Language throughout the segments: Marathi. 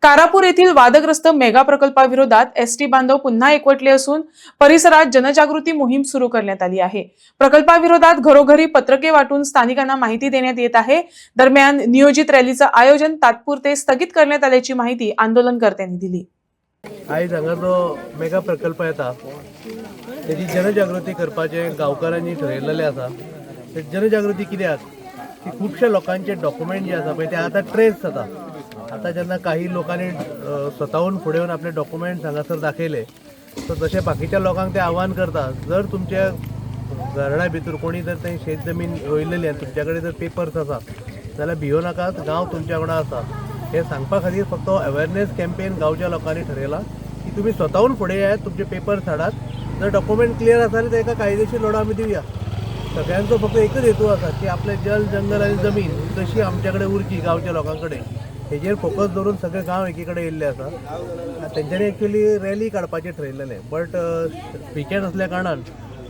कारापूर येथील वादग्रस्त मेगा प्रकल्पाविरोधात एसटी बांधव पुन्हा एकवटले असून परिसरात जनजागृती मोहीम सुरू करण्यात आली आहे। प्रकल्पाविरोधात घरोघरी पत्रके वाटून स्थानिकांना माहिती देण्यात येत आहे। दरम्यान नियोजित रॅलीचं आयोजन तात्पुरते स्थगित करण्यात आल्याची माहिती आंदोलनकर्त्यांनी दिली। आयज हांगा जो मेगा प्रकल्प येता तेजी जनजागृती करपाचें गांवकारांनी ठरयिल्लें आसा। जनजागृती कित्याक की खुबशा लोकांचे डॉक्युमेंट जे आसा पळय ते आतां ट्रेस जाता। आतां जेन्ना काही लोकांनी स्वताहून फुडें येवन आपले डॉक्युमेंट्स हांगासर दाखयले, सो तशें बाकीच्या लोकांक ते आव्हान करता, जर तुमच्या घराण्या भितर कोणी जर थंय शेत जमीन रोयिल्ली आनी तुमच्या कडेन जर पेपर्स आसा जाल्यार भियो नाकात, गांव तुमच्या वांगडा आसा। हे सांगपा खातीर फक्त अवेअरनेस कॅम्पेन गांवच्या लोकांनी ठरयला की तुमी स्वताहून फुडें येयात, तुमचे पेपर्स हाडात, जर डॉक्युमेंट क्लियर आसा जाल्यार ताका कायदेशीर लढो आमी दिवया। सगळ्यांचो फक्त एकच हेतू आसा की आपले जल जंगल आनी जमीन कशी आमच्या कडेन उरची गांवच्या लोकां कडेन, हेजेर फोकस दवरून सगळे गांव एकी कडेन येयल्ले आसा। तेंच्यांनी एक्चुअली रॅली काडपाचें ठरयिल्लें, बट विकेंड आसल्या कारणान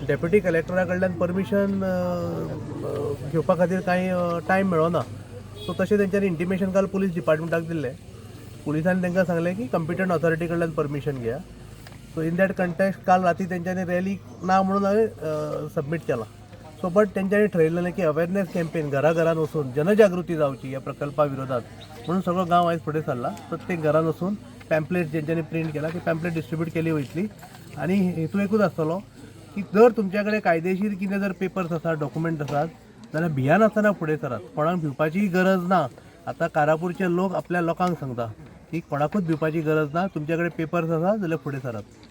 डेप्युटी कलेक्टरा कडल्यान परमिशन घेवपा खातीर कांय टायम मेळोना। सो तशें तेंच्यांनी इंटिमेशन काल पुलीस डिपार्टमेंटाक दिल्लें। पुलिसांनी तांकां सांगलें की कंपिटंट ऑथॉरिटी कडल्यान परमिशन घेया। सो इन दॅट कंटेक्स्ट काल राती तेंच्यांनी रॅली ना म्हणून हांवें सबमीट केला। सो बट तेंच्यांनी ठरयिल्लें की अवेअरनेस कॅम्पेन घराघरान वचून जनजागृती जावची ह्या प्रकल्पा विरोधात, म्हणून सगळो गांव आयज फुडें सरला। प्रत्येक घरान वचून पॅम्पलेट जेंच्यांनी प्रिंट केला ती पॅम्पलेट डिस्ट्रिब्यूट केली वयतली। आनी हेतू एकूच आसतलो की जर तुमच्या कडेन कायदेशीर कितें जर पेपर्स आसात, डॉक्युमेंट आसात जाल्यार भियानासतना फुडें सरात, कोणाक भिवपाची गरज ना। आतां कारापूरचे लोक आपल्या लोकांक सांगता की कोणाकूच भिवपाची गरज ना, तुमच्या कडेन पेपर्स आसा जाल्यार फुडें सरात।